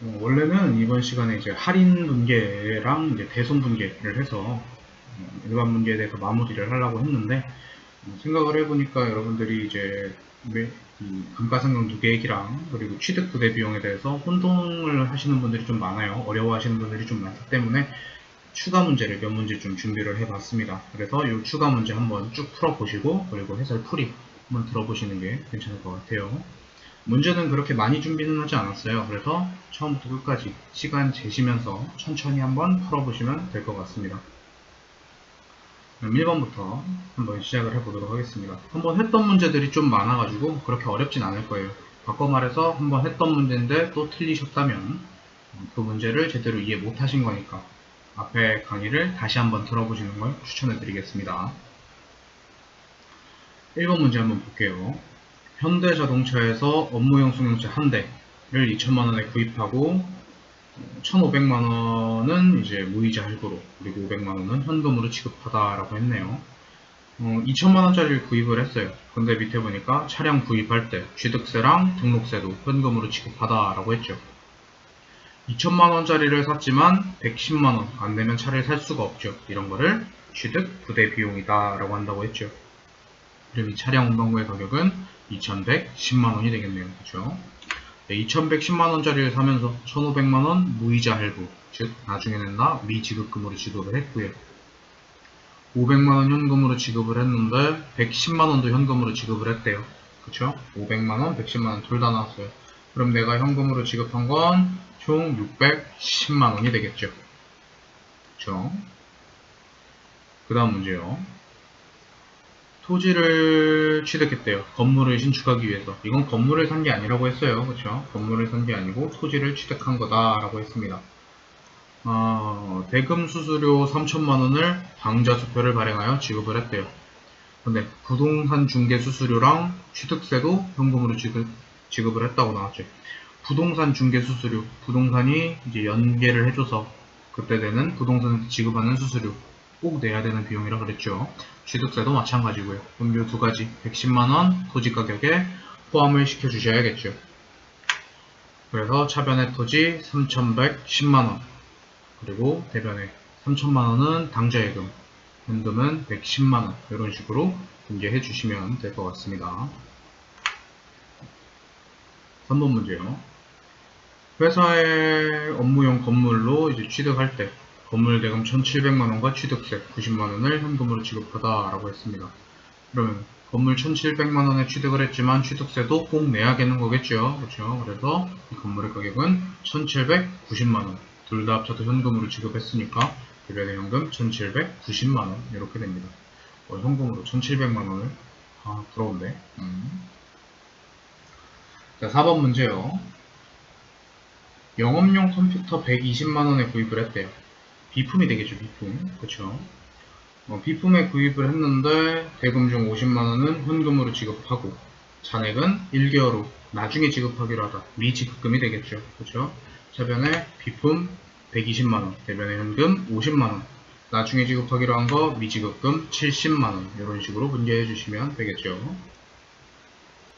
원래는 이번 시간에 이제 할인 분계랑 이제 대손 분계를 해서 일반 분계에 대해서 마무리를 하려고 했는데 생각을 해보니까 여러분들이 이제 이 감가상각 누계액이랑 그리고 취득 부대 비용에 대해서 혼동을 하시는 분들이 좀 많아요. 어려워하시는 분들이 좀 많기 때문에 추가 문제를 몇 문제 좀 준비를 해봤습니다. 그래서 이 추가 문제 한번 쭉 풀어보시고 그리고 해설 풀이 한번 들어보시는 게 괜찮을 것 같아요. 문제는 그렇게 많이 준비는 하지 않았어요. 그래서 처음부터 끝까지 시간 재시면서 천천히 한번 풀어보시면 될 것 같습니다. 그럼 1번부터 한번 시작을 해보도록 하겠습니다. 한번 했던 문제들이 좀 많아가지고 그렇게 어렵진 않을 거예요. 바꿔 말해서 한번 했던 문제인데 또 틀리셨다면 그 문제를 제대로 이해 못하신 거니까 앞에 강의를 다시 한번 들어보시는 걸 추천해 드리겠습니다. 1번 문제 한번 볼게요. 현대자동차에서 업무용 승용차 한 대를 2천만원에 구입하고 1,500만원은 이제 무이자 할부로 그리고 500만원은 현금으로 지급하다라고 했네요. 2천만원짜리를 구입을 했어요. 근데 밑에 보니까 차량 구입할 때 취득세랑 등록세도 현금으로 지급하다라고 했죠. 2천만원짜리를 샀지만 110만원 안 내면 차를 살 수가 없죠. 이런 거를 취득 부대 비용이다 라고 한다고 했죠. 그럼 이 차량 운반구의 가격은 2110만원이 되겠네요. 그렇죠? 2110만원짜리를 사면서 1500만원 무이자 할부, 즉 나중에 낸다 미지급금으로 지급을 했고요. 500만원 현금으로 지급을 했는데 110만원도 현금으로 지급을 했대요. 그쵸? 500만원, 110만원 둘 다 나왔어요. 그럼 내가 현금으로 지급한 건 총 610만원이 되겠죠. 그쵸? 그 다음 문제요. 토지를 취득했대요. 건물을 신축하기 위해서. 이건 건물을 산 게 아니라고 했어요. 그쵸? 건물을 산 게 아니고 토지를 취득한 거다라고 했습니다. 대금 수수료 3천만원을 방자수표를 발행하여 지급을 했대요. 근데 부동산 중개 수수료랑 취득세도 현금으로 지급을 했다고 나왔죠. 부동산 중개 수수료, 부동산이 이제 연계를 해줘서 그때 되는 부동산에서 지급하는 수수료 꼭 내야 되는 비용이라 그랬죠. 취득세도 마찬가지고요. 그럼 이 두 가지 110만원 토지 가격에 포함을 시켜 주셔야겠죠. 그래서 차변의 토지 3110만원 그리고 대변에 3000만원은 당좌예금, 현금은 110만원 이런 식으로 분개해 주시면 될 것 같습니다. 3번 문제요. 회사의 업무용 건물로 이제 취득할 때 건물 대금 1700만원과 취득세 90만원을 현금으로 지급하다라고 했습니다. 그러면 건물 1700만원에 취득을 했지만 취득세도 꼭 내야겠는 거겠죠. 그렇죠? 그래서 이 건물의 가격은 1790만원 둘 다 합쳐서 현금으로 지급했으니까 대변의 현금 1790만원 이렇게 됩니다. 현금으로 1700만원을 부러운데. 자, 4번 문제요. 영업용 컴퓨터 120만원에 구입을 했대요. 비품이 되겠죠. 비품. 그쵸? 비품에 구입을 했는데 대금 중 50만원은 현금으로 지급하고 잔액은 1개월 후 나중에 지급하기로 하다. 미지급금이 되겠죠. 그쵸? 차변에 비품 120만원, 대변에 현금 50만원, 나중에 지급하기로 한 거 미지급금 70만원 이런 식으로 분개해 주시면 되겠죠.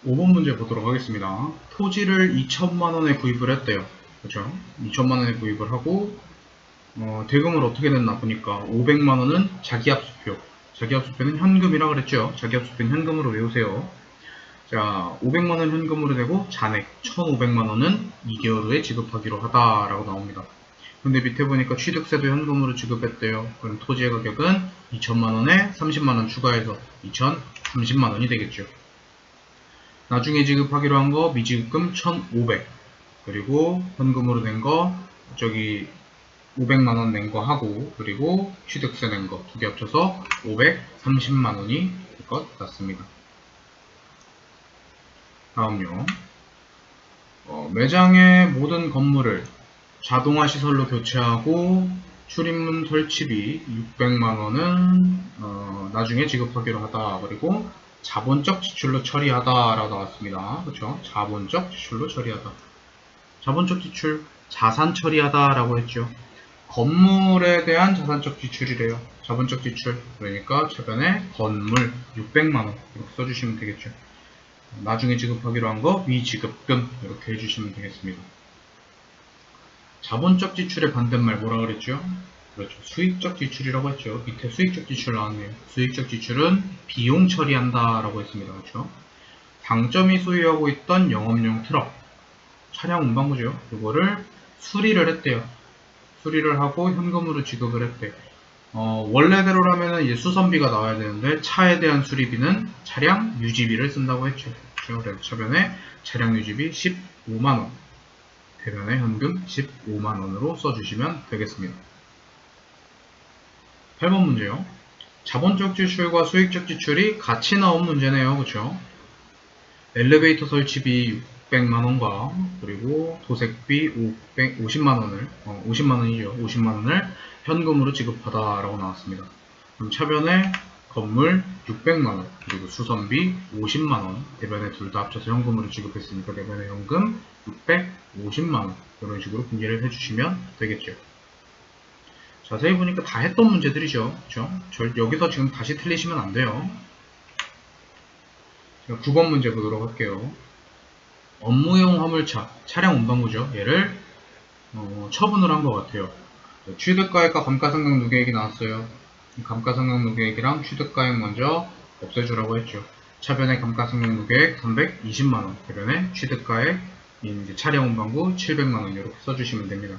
5번 문제 보도록 하겠습니다. 토지를 2천만원에 구입을 했대요. 그쵸? 2천만원에 구입을 하고 대금을 어떻게 냈나 보니까 500만원은 자기압수표, 자기압수표는 현금이라 그랬죠. 자기압수표는 현금으로 외우세요. 자, 500만원 현금으로 내고 잔액 1500만원은 2개월 후에 지급하기로 하다라고 나옵니다. 근데 밑에 보니까 취득세도 현금으로 지급했대요. 그럼 토지의 가격은 2천만원에 30만원 추가해서 2030만원이 되겠죠. 나중에 지급하기로 한 거 미지급금 1500 그리고 현금으로 낸 거 저기 500만원 낸 거 하고 그리고 취득세 낸 거 두 개 합쳐서 530만원이 될 것 같습니다. 다음요. 매장의 모든 건물을 자동화 시설로 교체하고 출입문 설치비 600만원은 나중에 지급하기로 하다. 그리고 자본적 지출로 처리하다 라고 나왔습니다. 그렇죠? 자본적 지출로 처리하다. 자본적 지출, 자산 처리하다 라고 했죠. 건물에 대한 자산적 지출이래요. 자본적 지출. 그러니까 최근에 건물 600만원 이렇게 써주시면 되겠죠. 나중에 지급하기로 한 거 미지급금 이렇게 해주시면 되겠습니다. 자본적 지출의 반대말 뭐라 그랬죠? 그렇죠. 수익적 지출이라고 했죠. 밑에 수익적 지출 나왔네요. 수익적 지출은 비용 처리한다 라고 했습니다. 그렇죠. 당점이 소유하고 있던 영업용 트럭, 차량 운반구죠. 이거를 수리를 했대요. 수리를 하고 현금으로 지급을 했대. 원래대로라면 이제 수선비가 나와야 되는데 차에 대한 수리비는 차량 유지비를 쓴다고 했죠. 그래서 차변에 차량 유지비 15만원, 대변에 현금 15만원으로 써주시면 되겠습니다. 8번 문제요. 자본적 지출과 수익적 지출이 같이 나온 문제네요. 그렇죠? 엘리베이터 설치비 600만원과 그리고 도색비 50만원을 50만원이죠. 50만원을 현금으로 지급하다 라고 나왔습니다. 그럼 차변에 건물 600만원 그리고 수선비 50만원, 대변에 둘 다 합쳐서 현금으로 지급했으니까 대변에 현금 650만원 이런 식으로 분리를 해주시면 되겠죠. 자세히 보니까 다 했던 문제들이죠. 그렇죠? 여기서 지금 다시 틀리시면 안 돼요. 제가 9번 문제 보도록 할게요. 업무용 화물차, 차량 운반구죠. 얘를 처분을 한 것 같아요. 취득가액과 감가상각 누계액이 나왔어요. 감가상각 누계액이랑 취득가액 먼저 없애주라고 했죠. 차변에 감가상각 누계액 320만원, 대변에 취득가액 이제 차량 운반구 700만원 이렇게 써주시면 됩니다.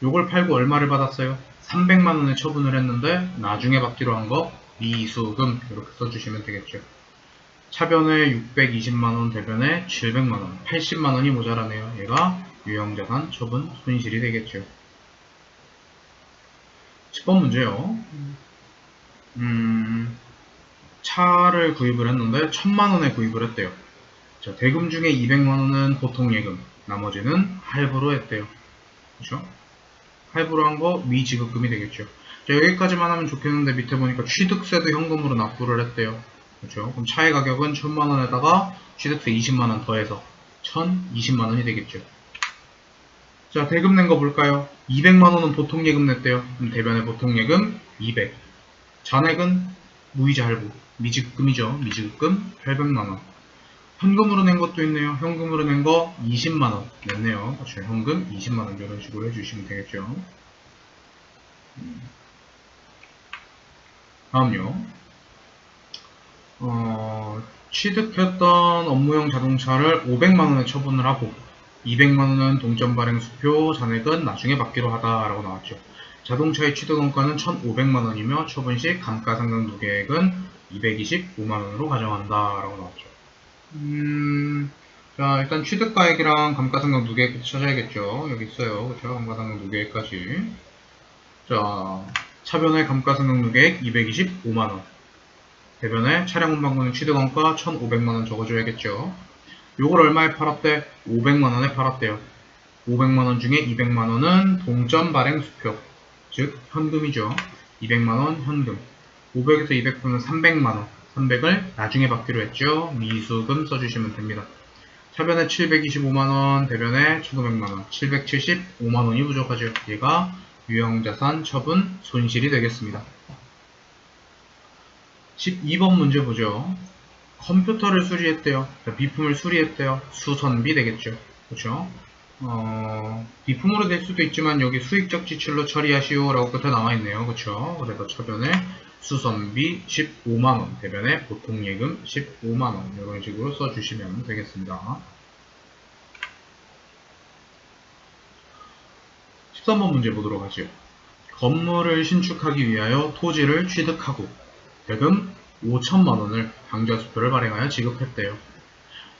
요걸 팔고 얼마를 받았어요? 300만원에 처분을 했는데 나중에 받기로 한 거 미수금 이렇게 써주시면 되겠죠. 차변에 620만원, 대변에 700만원, 80만원이 모자라네요. 얘가 유형자산 처분 손실이 되겠죠. 10번 문제요. 차를 구입을 했는데 1000만원에 구입을 했대요. 자, 대금 중에 200만원은 보통 예금, 나머지는 할부로 했대요. 그렇죠? 할부로 한 거 미지급금이 되겠죠. 자, 여기까지만 하면 좋겠는데 밑에 보니까 취득세도 현금으로 납부를 했대요. 그렇죠? 그럼 차의 가격은 1000만원에다가 취득세 20만원 더해서 1020만원이 되겠죠. 자, 대금 낸 거 볼까요? 200만원은 보통 예금 냈대요. 그럼 대변에 보통 예금 200. 잔액은 무이자 할부, 미지급금이죠. 미지급금 800만원. 현금으로 낸 것도 있네요. 현금으로 낸 거 20만원 냈네요. 그렇죠? 현금 20만원 이런 식으로 해주시면 되겠죠. 다음요. 취득했던 업무용 자동차를 500만원에 처분을 하고 200만원은 동점 발행 수표, 잔액은 나중에 받기로 하다라고 나왔죠. 자동차의 취득원가는 1500만원이며 처분시 감가상각 누계액은 225만원으로 가정한다라고 나왔죠. 자, 일단 취득가액이랑 감가상각 누계액부터 찾아야겠죠. 여기 있어요. 그렇죠? 감가상각 누계액까지. 자, 차변의 감가상각 누계액 225만원. 대변에 차량 운반구는 취득원가 1500만원 적어줘야겠죠. 요걸 얼마에 팔았대? 500만원에 팔았대요. 500만원 중에 200만원은 동점 발행 수표, 즉 현금이죠. 200만원 현금. 500에서 200 분은 300만원. 300을 나중에 받기로 했죠. 미수금 써주시면 됩니다. 차변에 725만원, 대변에 1500만원, 775만원이 부족하죠. 얘가 유형자산 처분 손실이 되겠습니다. 12번 문제 보죠. 컴퓨터를 수리했대요. 비품을 수리했대요. 수선비 되겠죠. 그렇죠? 비품으로 될 수도 있지만 여기 수익적 지출로 처리하시오 라고 끝에 나와있네요. 그렇죠? 그래서 차변에 수선비 15만원, 대변에 보통예금 15만원 이런 식으로 써주시면 되겠습니다. 13번 문제 보도록 하죠. 건물을 신축하기 위하여 토지를 취득하고 대금 5천만원을 당좌수표를 발행하여 지급했대요.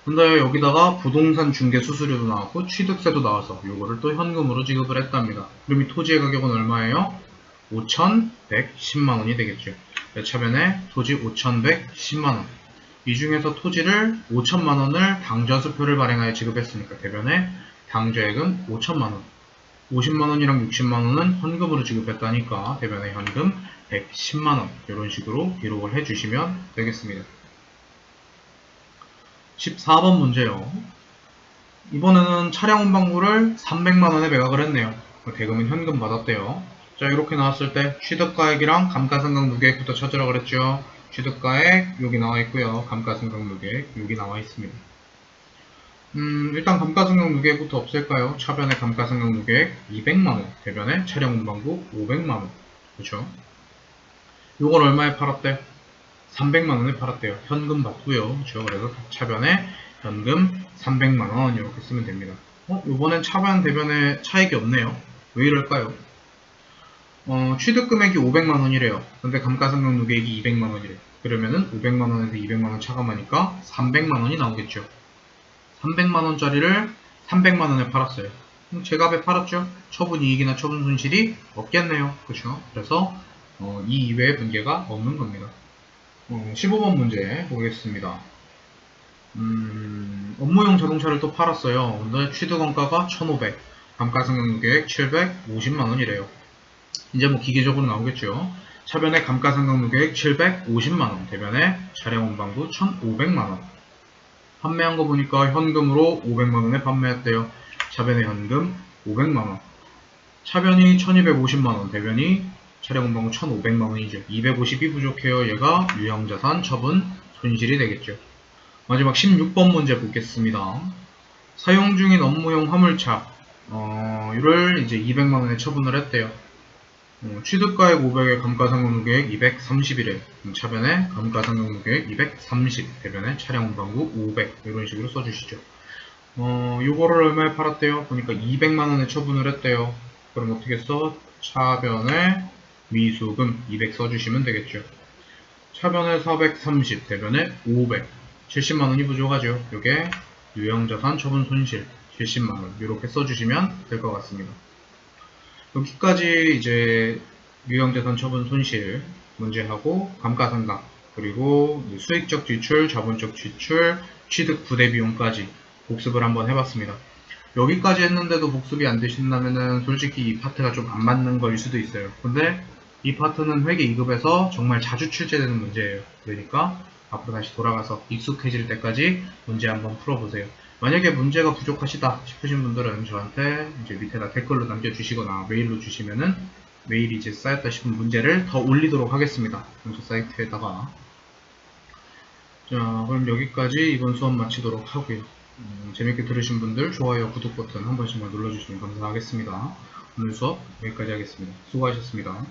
근데 여기다가 부동산 중개 수수료도 나왔고 취득세도 나와서 요거를 또 현금으로 지급을 했답니다. 그럼 이 토지의 가격은 얼마예요? 5,110만원이 되겠죠. 차변에 토지 5,110만원. 이 중에서 토지를 5천만원을 당좌수표를 발행하여 지급했으니까 대변에 당좌액은 5천만원. 50만원이랑 60만원은 현금으로 지급했다니까 대변에 현금 110만원 이런 식으로 기록을 해주시면 되겠습니다. 14번 문제요. 이번에는 차량 운반구를 300만원에 매각을 했네요. 대금은 현금 받았대요. 자, 이렇게 나왔을 때 취득가액이랑 감가상각 누계액부터 찾으라 그랬죠. 취득가액 여기 나와 있고요. 감가상각 누계액 여기 나와 있습니다. 일단 감가상각 누계액부터 없앨까요? 차변의 감가상각 누계액 200만원, 대변의 차량 운반부 500만원. 그렇죠? 요걸 얼마에 팔았대? 300만원에 팔았대요. 현금 받고요. 그렇죠? 그래서 차변에 현금 300만원 이렇게 쓰면 됩니다. 요번엔 차변 대변에 차익이 없네요. 왜 이럴까요? 취득금액이 500만원이래요. 근데 감가상각 누계액이 200만원이래요. 그러면은 500만원에서 200만원 차감하니까 300만원이 나오겠죠. 300만원짜리를 300만원에 팔았어요. 제값에 팔았죠? 처분 이익이나 처분 손실이 없겠네요. 그렇죠? 그래서 이 이외의 문제가 없는 겁니다. 15번 문제 보겠습니다. 업무용 자동차를 또 팔았어요. 근데 취득원가가 1,500, 감가상각 누계액 750만원이래요. 이제 뭐 기계적으로 나오겠죠. 차변의 감가상각 누계액 750만원, 대변의 차량 운반부 1,500만원. 판매한 거 보니까 현금으로 500만원에 판매했대요. 차변의 현금 500만원. 차변이 1250만원, 대변이 차량 운반부 1500만원이죠. 250이 부족해요. 얘가 유형자산 처분 손실이 되겠죠. 마지막 16번 문제 보겠습니다. 사용 중인 업무용 화물차 이를 이제 200만원에 처분을 했대요. 취득가액 500에 감가상각 누계액 230이래. 차변에 감가상각 누계액 230, 대변에 차량 운반부 500 이런 식으로 써주시죠. 요거를 얼마에 팔았대요? 보니까 200만원에 처분을 했대요. 그럼 어떻게 써? 차변에 미수금 200 써주시면 되겠죠. 차변에 430, 대변에 500, 70만원이 부족하죠. 요게 유형자산 처분 손실 70만원 이렇게 써주시면 될 것 같습니다. 여기까지 이제 유형자산 처분 손실 문제하고 감가상각 그리고 수익적 지출, 자본적 지출, 취득 부대 비용까지 복습을 한번 해봤습니다. 여기까지 했는데도 복습이 안 되신다면은 솔직히 이 파트가 좀 안 맞는 거일 수도 있어요. 근데 이 파트는 회계 2급에서 정말 자주 출제되는 문제예요. 그러니까 앞으로 다시 돌아가서 익숙해질 때까지 문제 한번 풀어보세요. 만약에 문제가 부족하시다 싶으신 분들은 저한테 이제 밑에다 댓글로 남겨주시거나 메일로 주시면은 메일이 이제 쌓였다 싶은 문제를 더 올리도록 하겠습니다. 공식 사이트에다가. 자, 그럼 여기까지 이번 수업 마치도록 하고요. 재밌게 들으신 분들 좋아요, 구독 버튼 한 번씩만 눌러주시면 감사하겠습니다. 오늘 수업 여기까지 하겠습니다. 수고하셨습니다.